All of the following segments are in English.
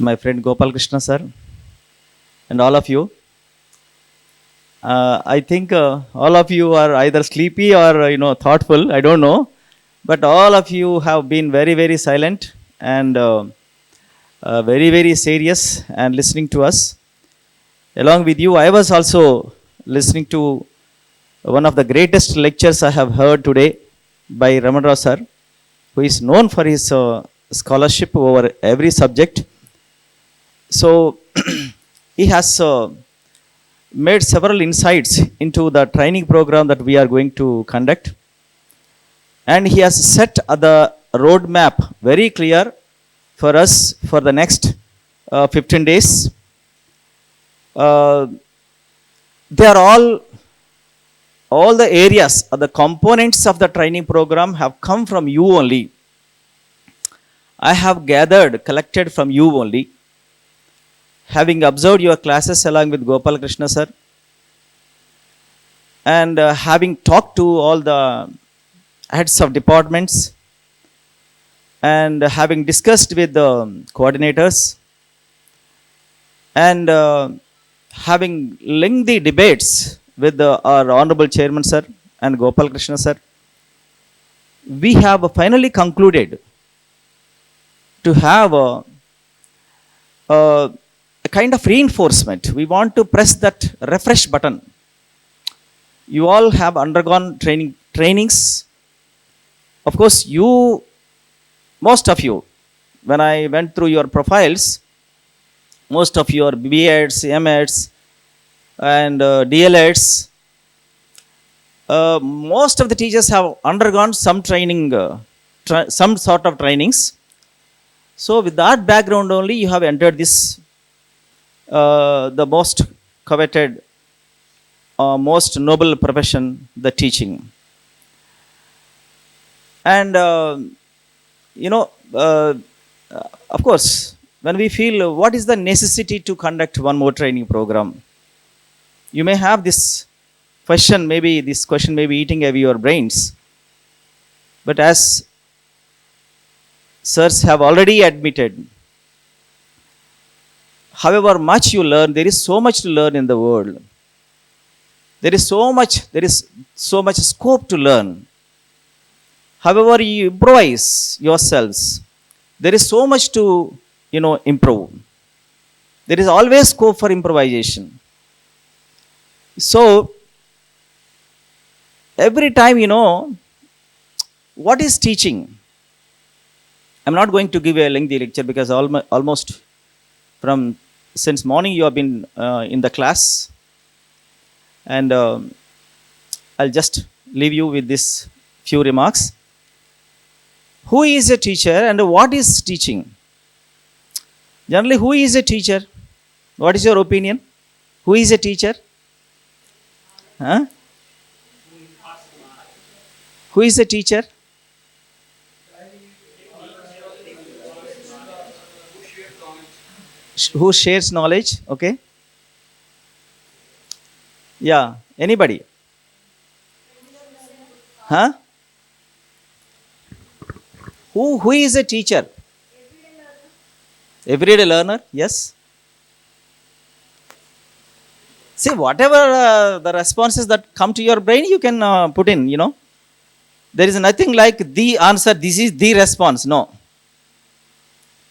my friend Gopal Krishna sir, and all of you. I think all of you are either sleepy or thoughtful. I don't know, but all of you have been very very silent and very very serious and listening to us. Along with you, I was also listening to one of the greatest lectures I have heard today by RAMARAO sir, who is known for his scholarship over every subject. So he has made several insights into the training program that we are going to conduct, and he has set the roadmap very clear for us for the next 15 days. They are all the areas or the components of the training program have come from you only. I have collected from you only, having observed your classes along with Gopal Krishna sir, and having talked to all the heads of departments, and having discussed with the coordinators, and having lengthy debates with our honorable chairman sir and Gopal Krishna sir, we have finally concluded to have a kind of reinforcement. We want to press that refresh button. You all have undergone trainings. Of course, most of you, when I went through your profiles, most of your B.Eds, M.Eds, and DLEds, most of the teachers have undergone some training, some sort of trainings. So with that background only, you have entered this, the most coveted, most noble profession, the teaching. And, of course, when we feel what is the necessity to conduct one more training program, you may have this question, this question may be eating away your brains. But as sirs have already admitted, however much you learn, there is so much to learn in the world. There is so much scope to learn. However you improvise yourselves, there is so much to improve. There is always scope for improvisation. So every time, what is teaching? I'm not going to give a lengthy lecture because almost since morning you have been in the class, and I'll just leave you with this few remarks. Who is a teacher and what is teaching? Generally, who is a teacher? What is your opinion? Who is a teacher? Huh? Who is a teacher? Who shares knowledge? Okay. Yeah. Anybody? Huh? Who is a teacher? Everyday learner. Yes. See, whatever the responses that come to your brain, you can put in. There is nothing like the answer. This is the response. No.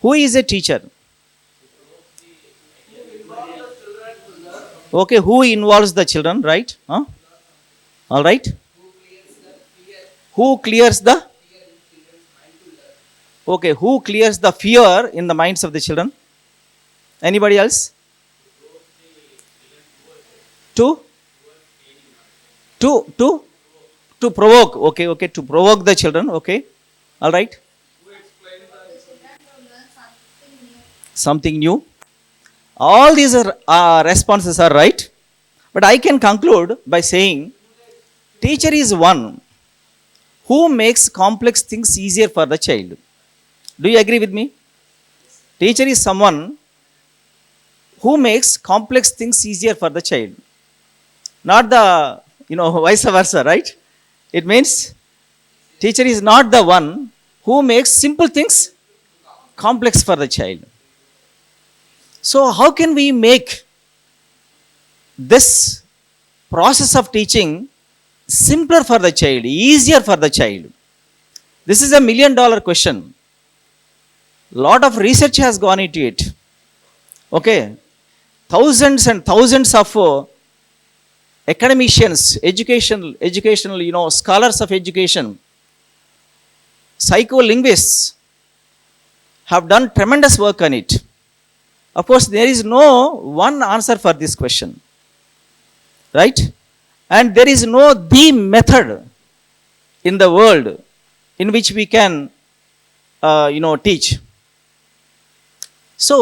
Who is a teacher? Okay, who involves the children, right? Huh? All right. Who clears the? Okay, who clears the fear in the minds of the children? Anybody else? To provoke. Okay, to provoke the children. Okay, all right. Something new. All these responses are right, but I can conclude by saying teacher is one who makes complex things easier for the child. Do you agree with me? Teacher is someone who makes complex things easier for the child, not the vice versa, right? It means teacher is not the one who makes simple things complex for the child. So how can we make this process of teaching simpler for the child, easier for the child? This is a $1,000,000 question. Lot of research has gone into it. Okay, thousands and thousands of academicians, educational, scholars of education, psycholinguists have done tremendous work on it. Of course, there is no one answer for this question, right? And there is no the method in the world in which we can, teach. So,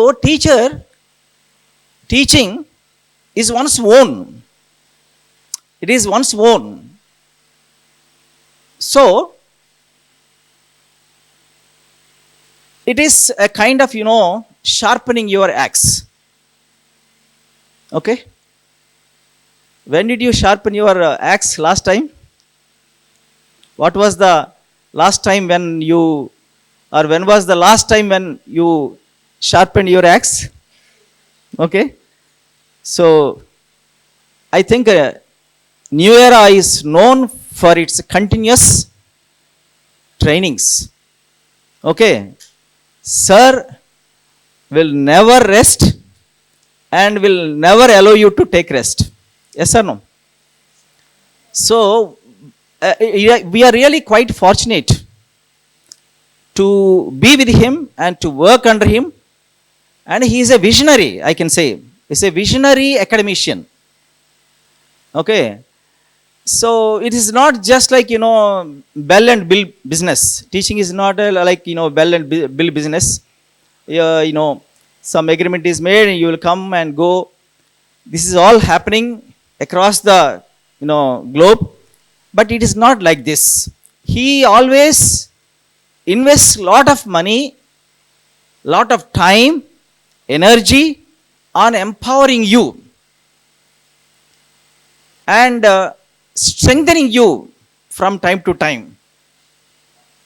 teaching is one's own. It is one's own. So, it is a kind of, sharpening your axe. Okay? When did you sharpen your axe last time? What was the last time when was the last time when you sharpened your axe? Okay? So, I think Newera is known for its continuous trainings. Okay? Sir will never rest and will never allow you to take rest. Yes or no? So, we are really quite fortunate to be with him and to work under him. And he is a visionary, I can say. He's a visionary academician. Okay. So, it is not just like, bell and bill business. Teaching is not like, bell and bill business. Some agreement is made and you will come and go. This is all happening across the, globe. But it is not like this. He always invests lot of money, lot of time, energy on empowering you and strengthening you from time to time.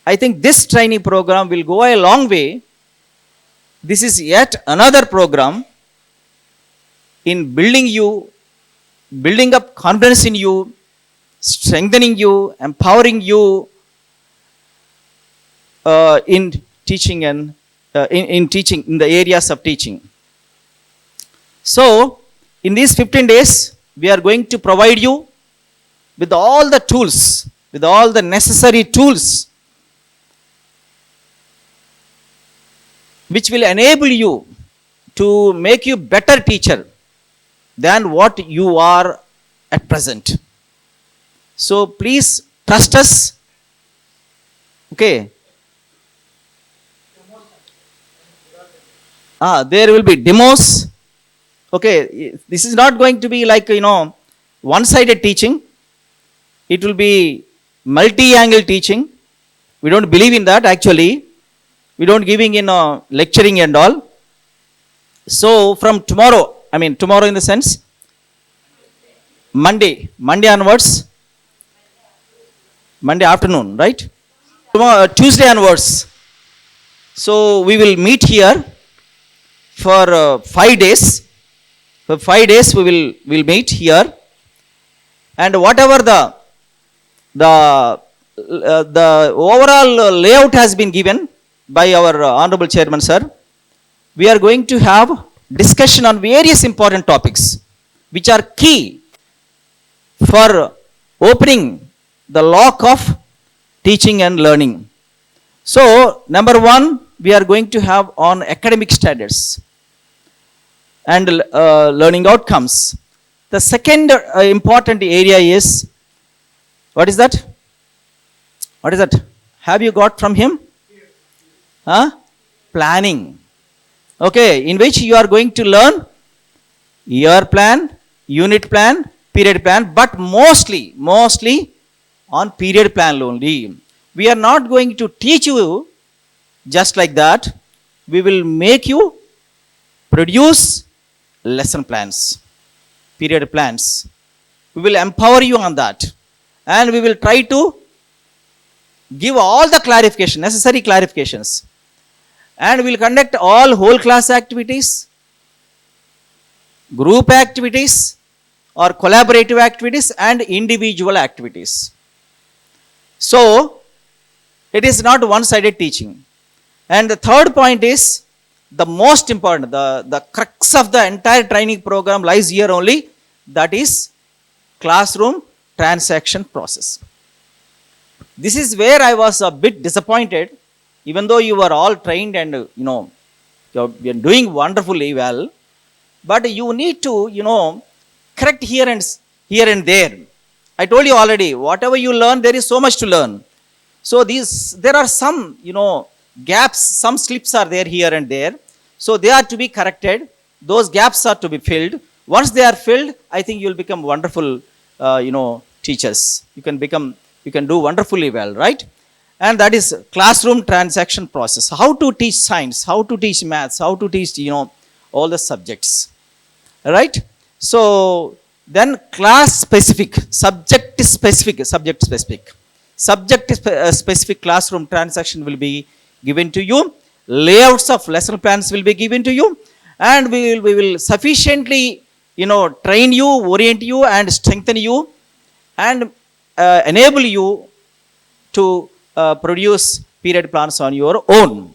I think this training program will go a long way. This is yet another program in building up confidence in you, strengthening you, empowering you in teaching and in teaching, in the areas of teaching. So, in these 15 days, we are going to provide you with all the tools, with all the necessary tools, which will enable you to make you better teacher than what you are at present. So, please trust us. Okay. There will be demos. Okay, this is not going to be like, one-sided teaching. It will be multi-angle teaching. We don't believe in that actually. We don't giving in lecturing and all. So, from tomorrow in the sense, Monday onwards, Monday afternoon, right? Tomorrow, Tuesday onwards. So, we will meet here for 5 days. For 5 days we'll meet here, and whatever the overall layout has been given by our honorable chairman sir, we are going to have discussion on various important topics which are key for opening the lock of teaching and learning. So, number 1, we are going to have on academic standards and learning outcomes. The second important area is, what is that? What is that? Have you got from him? Planning. Okay, in which you are going to learn year plan, unit plan, period plan, but mostly on period plan only. We are not going to teach you just like that. We will make you produce lesson plans, period plans. We will empower you on that, and we will try to give all the necessary clarifications, and we will conduct all whole class activities, group activities or collaborative activities and individual activities. So, it is not one-sided teaching. And the third point is the most important, the crux of the entire training program lies here only, that is classroom transaction process. This is where I was a bit disappointed, even though you were all trained and you're doing wonderfully well, but you need to correct here and there. I told you already, whatever you learn, there is so much to learn. So there are some gaps, some slips are there here and there. So they are to be corrected. Those gaps are to be filled. Once they are filled, I think you will become wonderful, teachers. You can do wonderfully well, right? And that is classroom transaction process. How to teach science, how to teach maths, how to teach, all the subjects, right? So then class specific, subject specific classroom transaction will be given to you. Layouts of lesson plans will be given to you, and we will sufficiently train you, orient you, and strengthen you, and enable you to produce period plans on your own.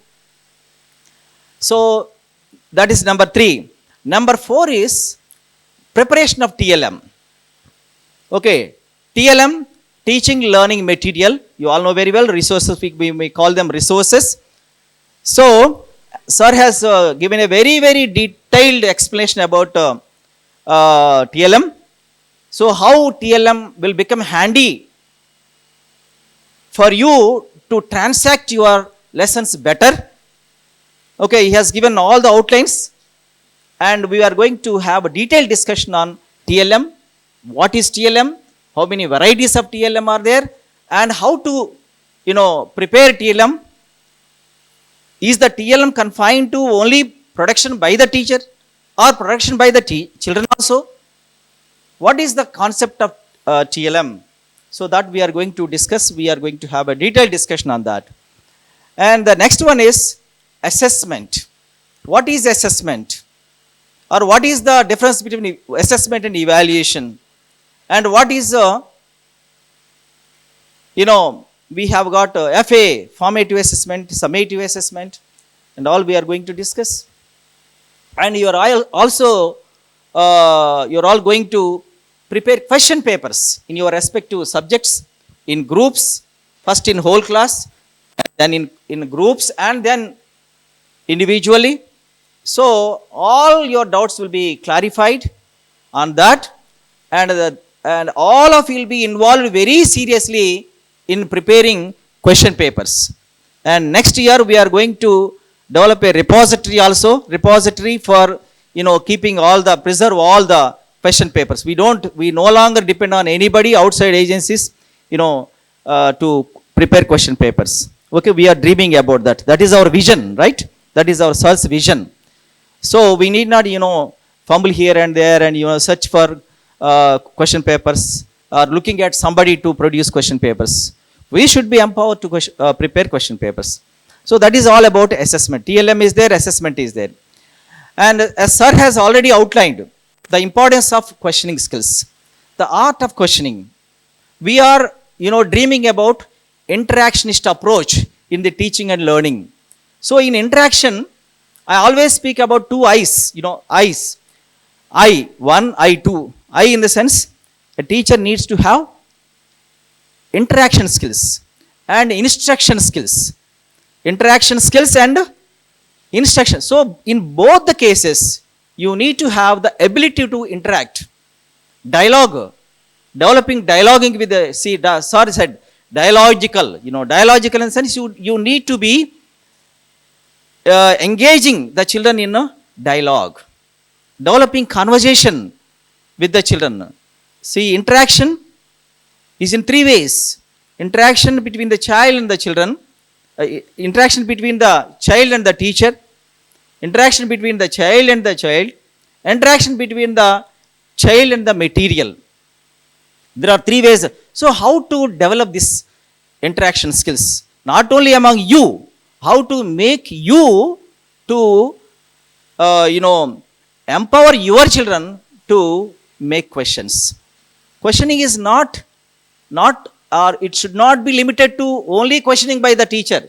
So that is number 3. Number 4 is preparation of TLM. Okay, TLM, teaching learning material. You all know very well, resources, we may call them resources. So sir has given a very, very detailed explanation about TLM. So how TLM will become handy for you to transact your lessons better. Okay, he has given all the outlines, and we are going to have a detailed discussion on TLM. What is TLM? How many varieties of TLM are there? And how to, prepare TLM. Is the TLM confined to only production by the teacher or production by the children also? What is the concept of TLM? So that we are going to discuss. We are going to have a detailed discussion on that. And the next one is assessment. What is assessment? Or what is the difference between assessment and evaluation? And what is, we have got FA, formative assessment, summative assessment, and all we are going to discuss. And you are also, you're all going to prepare question papers in your respective subjects in groups, first in whole class, then in groups, and then individually. So all your doubts will be clarified on that, and all of you will be involved very seriously in preparing question papers. And next year we are going to develop a repository also, for keeping preserve all the question papers. We no longer depend on anybody outside agencies, to prepare question papers. Okay, we are dreaming about that. That is our vision, right? That is our sir's vision. So we need not, fumble here and there and, search for question papers or looking at somebody to produce question papers. We should be empowered to prepare question papers. So that is all about assessment. TLM is there, assessment is there. And as sir has already outlined, the importance of questioning skills, the art of questioning. We are, dreaming about interactionist approach in the teaching and learning. So in interaction, I always speak about 2 I's, I's. I1, I2. I in the sense, a teacher needs to have interaction skills and instruction skills. Interaction skills and instruction. So in both the cases, you need to have the ability to interact. Dialogue. Developing dialoguing with sir said, dialogical. Dialogical in the sense, you need to be engaging the children in a dialogue. Developing conversation with the children. See, interaction is in 3 ways. Interaction between the child and the children, interaction between the child and the teacher, interaction between the child and the child, interaction between the child and the material. There are 3 ways. So how to develop this interaction skills? Not only among you, how to make you to, empower your children to make questions. Questioning is not or it should not be limited to only questioning by the teacher.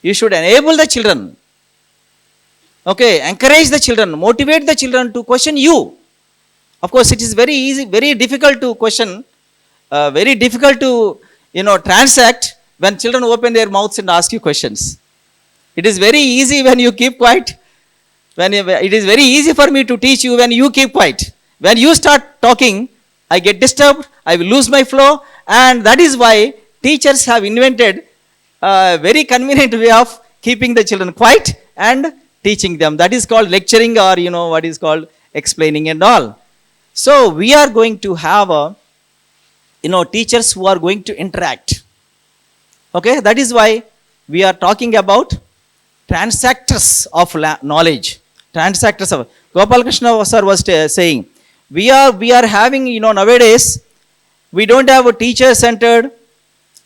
You should enable the children. Okay, encourage the children, motivate the children to question you. Of course, it is very easy, very difficult to question, very difficult to transact when children open their mouths and ask you questions. It is very easy when you keep quiet. It is very easy for me to teach you when you keep quiet. When you start talking, I get disturbed, I will lose my flow, and that is why teachers have invented a very convenient way of keeping the children quiet and teaching them. That is called lecturing, or what is called explaining and all. So we are going to have teachers who are going to interact. Okay, that is why we are talking about transactors of knowledge. Transactors of Gopal Krishna sir was saying, we are having nowadays we don't have a teacher-centered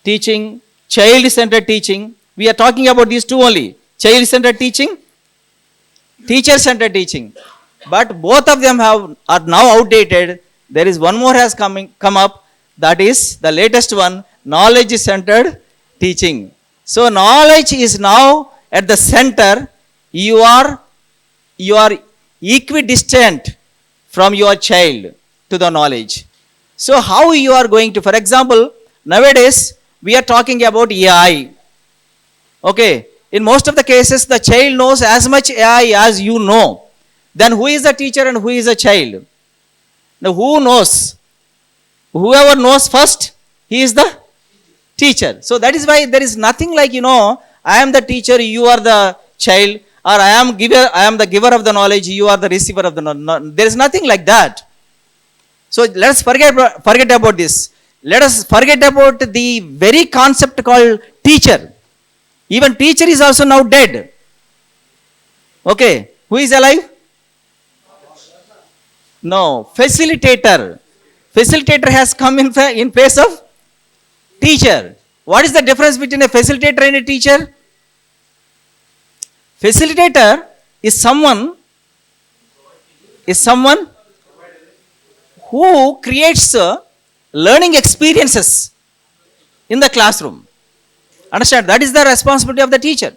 teaching, child-centered teaching. We are talking about these two only: child-centered teaching, teacher-centered teaching. But both of them are now outdated. There is one more has come up. That is the latest one: knowledge-centered teaching. So knowledge is now at the center. You are equidistant from your child to the knowledge. So how you are going to, for example, nowadays we are talking about AI. Okay, in most of the cases the child knows as much AI as you know. Then who is the teacher and who is the child? Now who knows? Whoever knows first, he is the teacher. So that is why there is nothing like, I am the teacher, you are the child, or I am the giver of the knowledge, you are the receiver of the knowledge. There is nothing like that. So let us forget about this. Let us forget about the very concept called teacher. Even teacher is also now dead. Okay, who is alive? No, facilitator. Facilitator has come in place of teacher. What is the difference between a facilitator and a teacher? Facilitator is someone who creates learning experiences in the classroom. Understand? That is the responsibility of the teacher.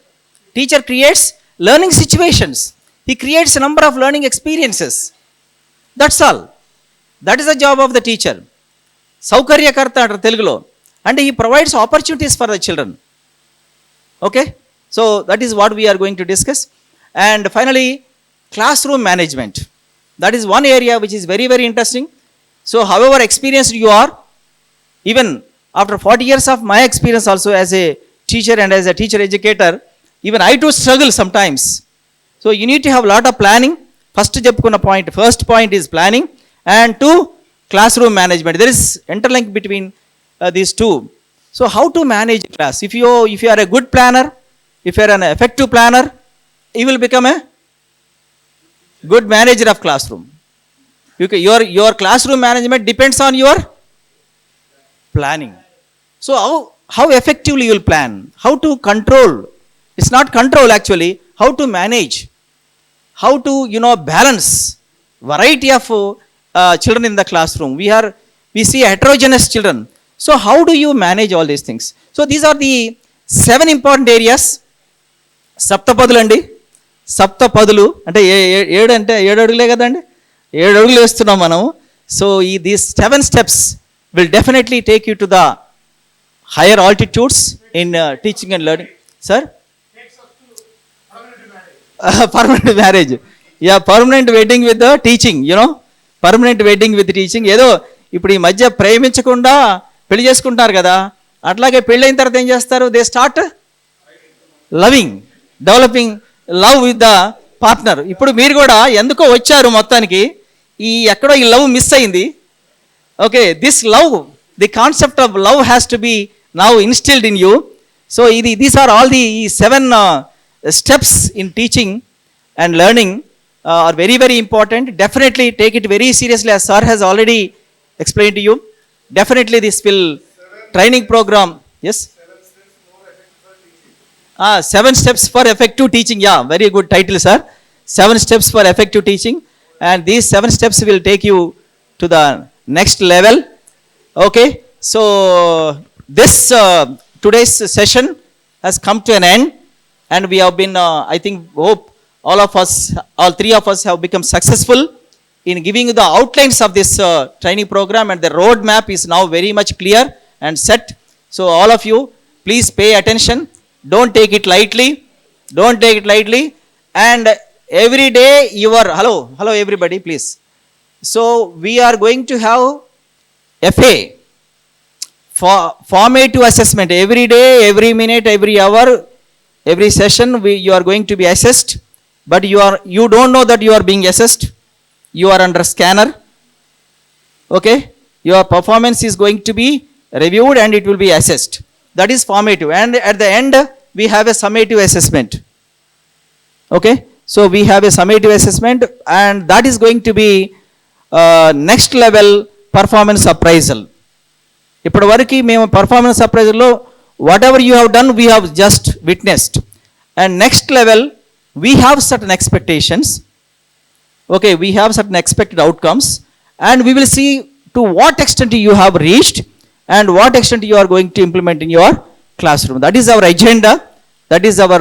Teacher creates learning situations. He creates a number of learning experiences. That's all. That is the job of the teacher. Saukaryakarta antaru Telugulo. And he provides opportunities for the children. Okay? So that is what we are going to discuss. And finally, classroom management. That is one area which is very, very interesting. So however experienced you are, even after 40 years of my experience also as a teacher and as a teacher educator, even I too struggle sometimes. So you need to have a lot of planning. First point is planning, and two, classroom management. There is interlink between these two. So how to manage class? If you are a good planner, if you are an effective planner, you will become a good manager of classroom. Your classroom management depends on your planning. So how effectively you will plan? How to control? It's not control actually. How to manage? How to balance variety of children in the classroom? We see heterogeneous children. So how do you manage all these things? So these are the 7 important areas. సప్తపదులు అండి, సప్తపదులు అంటే 7 అంటే 7 అడుగులే కదండి, 7 అడుగులు వేస్తున్నాం మనం. So these 7 steps will definitely take you to the higher altitudes in teaching and learning. Sir? Permanent marriage. Yeah, permanent wedding with the teaching, permanent wedding with teaching. ఏదో ఇప్పుడు ఈ మధ్య ప్రేమించకుండా పెళ్లి చేసుకుంటారు కదా, అట్లాగే పెళ్ళైన తర్వాత ఏం చేస్తారు? They start loving, developing love with the partner. ఇప్పుడు మీరు కూడా ఎందుకో వచ్చారు, మొత్తానికి ఎక్కడో ఈ లవ్ మిస్ అయింది. Okay, this love, the concept of love has to be now instilled in you. So these are all the 7 steps in teaching and learning are very, very important. Definitely take it very seriously, as sir has already explained to you. Definitely this will training program. Yes? 7 steps for effective teaching. Yeah, very good title, sir. 7 steps for effective teaching, and these 7 steps will take you to the next level. Okay, so this today's session has come to an end, and we have been, I think, hope all of us, all 3 of us have become successful in giving you the outlines of this training program, and the roadmap is now very much clear and set. So all of you, please pay attention. Don't take it lightly. Don't take it lightly. And every day you are, hello everybody, please. So we are going to have FA, formative assessment, every day, every minute, every hour, every session you are going to be assessed, but you don't know that you are being assessed. You are under scanner. Okay, your performance is going to be reviewed and it will be assessed. That is formative, and at the end we have a summative assessment. Okay, so we have a summative assessment, and that is going to be next level performance appraisal. ఇప్పటి వరకు మేము performance అప్రైజల్లో whatever you have done we have just witnessed, and next level we have certain expectations. Okay, we have certain expected outcomes, and we will see to what extent you have reached and what extent you are going to implement in your classroom. That is our agenda. That is our